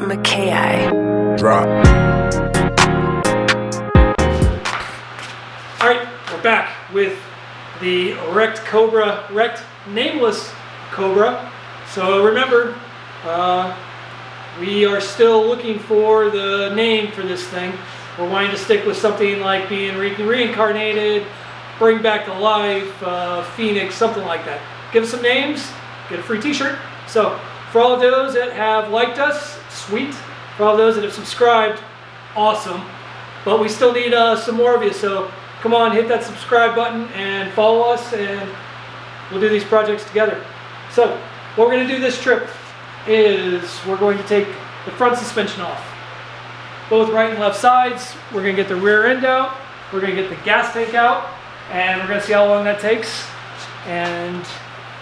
Makaih. Drop. Alright, we're back with the wrecked Cobra, wrecked nameless Cobra. So remember, we are still looking for the name for this thing. We're wanting to stick with something like being reincarnated, bring back to life, Phoenix, something like that. Give us some names, get a free t-shirt. So for all of those that have liked us, sweet. For all those that have subscribed, awesome. But we still need some more of you, so come on, hit that subscribe button and follow us, and we'll do these projects together. So what we're going to do this trip is we're going to take the front suspension off. Both right and left sides. We're going to get the rear end out. We're going to get the gas tank out, and we're going to see how long that takes. And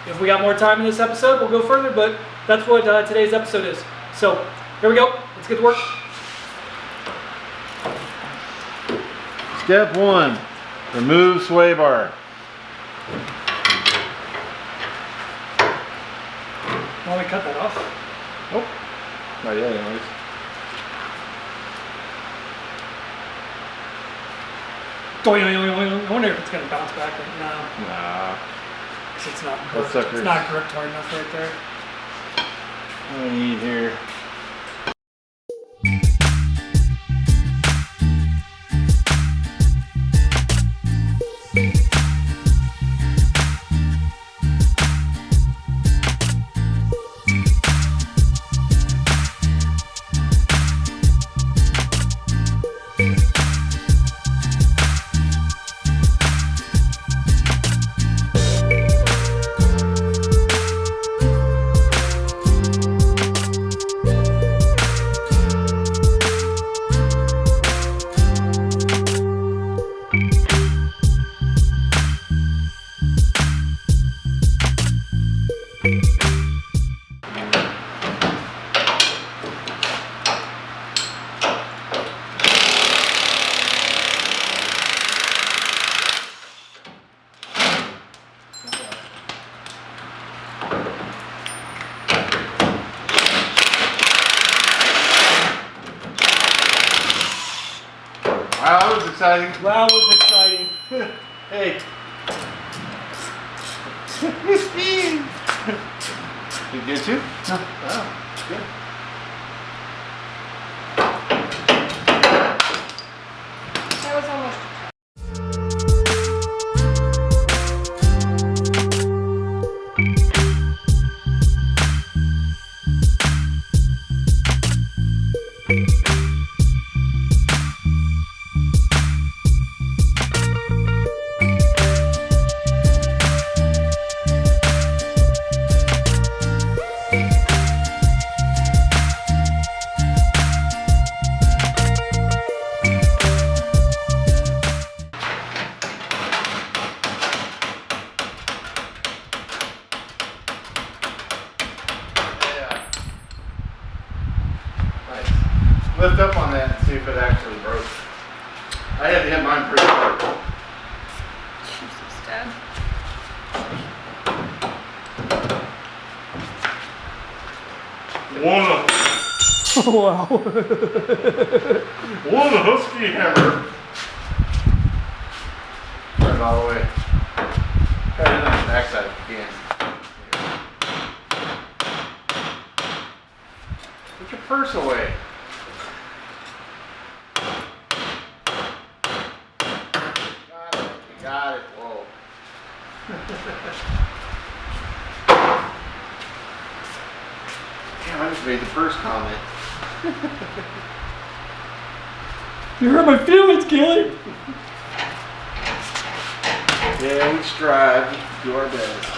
if we got more time in this episode, we'll go further, but that's what today's episode is. So here we go. Let's get to work. Step 1, remove sway bar. Want me to cut that off? Nope. Not yet, anyways. I wonder if it's going to bounce back. No, Nah. 'cause it's not That gripped. sucker's- It's not gripped hard enough right there. What do I need here? Wow, that was exciting. That was exciting. Hey. You good too? No. Oh, good. That was almost. Lift up on that and see if it actually broke. I had to hit mine pretty hard. Jesus, Dad. Wow. One husky hammer. Turn it all the way. Cut it on the backside if you can. Put your purse away. Got it. Whoa. Damn, I just made the first comment. You hurt my feelings, Kelly. Yeah, we strive to do our best.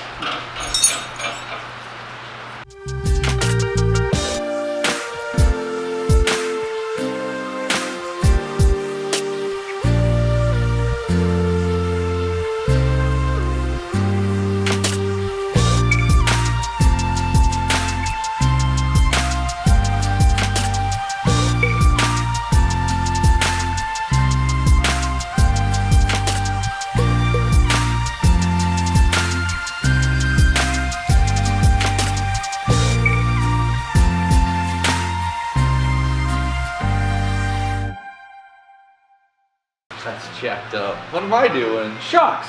jacked up. What am I doing? Shocks.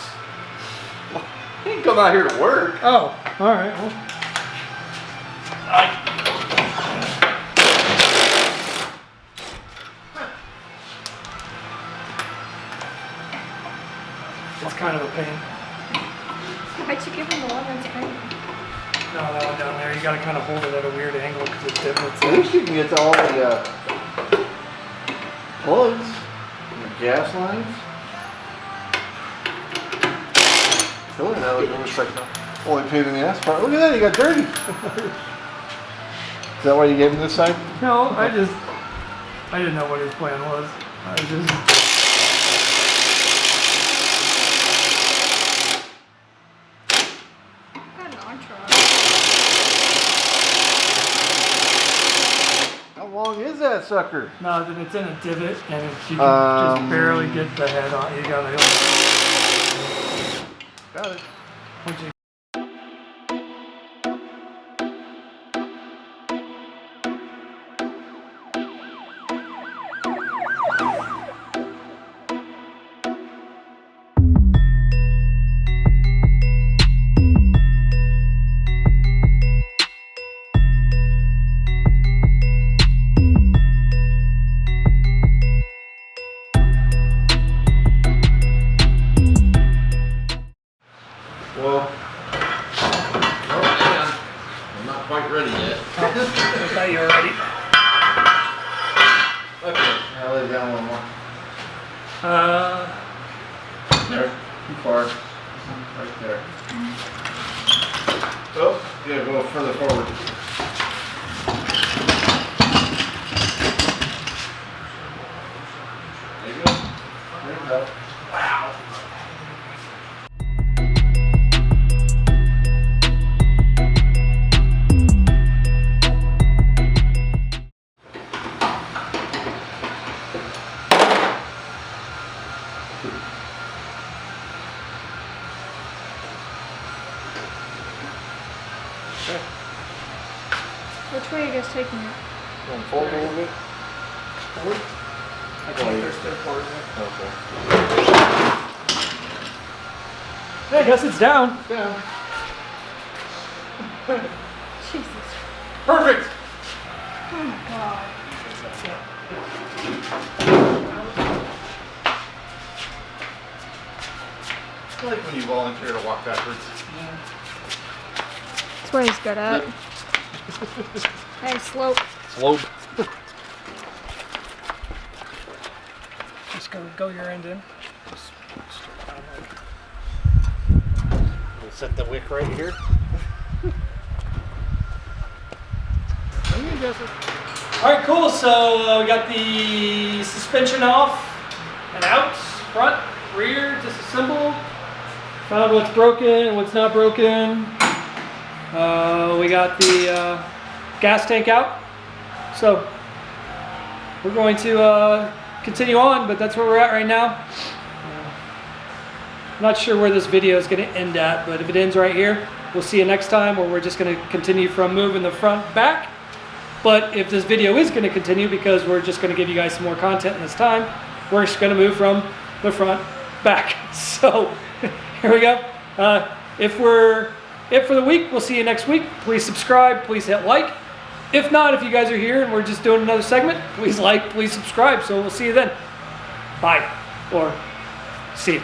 I didn't come out here to work. Oh, all right. Well, it's kind of a pain. Why'd you give him the one that's pain? No, that one down there, you gotta kind of hold it at a weird angle because it's divots. At least you can get to all the plugs and the gas lines. Really, that looks like the only pain in the ass part. Look at that, you got dirty. Is that why you gave him this side? No, I didn't know what his plan was. I just. Got an entourage. How long is that sucker? No, then it's in a divot, and if you can just barely get the head on, you gotta. Got it. Once you- Well, oh man, I'm not quite ready yet. I thought you were ready. Okay, I'll lay it down one more. There, too far. Right there. Oh, yeah, go further forward. There you go. There you go. Wow. Which way are you guys taking it? Going forward a little bit? Forward? I think there's still part of Okay. it. I guess it's down. Down. Jesus. Perfect. Oh my god. I like when you volunteer to walk backwards. That's what he's good at. Hey, slope. Slope. Just go your end in. Just We'll set the wick right here. All right, cool. So we got the suspension off and out, front, rear, disassembled. Found what's broken and what's not broken. We got the gas tank out. So we're going to continue on, but that's where we're at right now. Not sure where this video is going to end at, but if it ends right here, we'll see you next time, or we're just going to continue from moving the front back. But if this video is going to continue, because we're just going to give you guys some more content in this time, we're just going to move from the front back. So here we go. If for the week, we'll see you next week. Please subscribe, please hit like. If not, if you guys are here and we're just doing another segment, please like, please subscribe. So we'll see you then. Bye, or see you.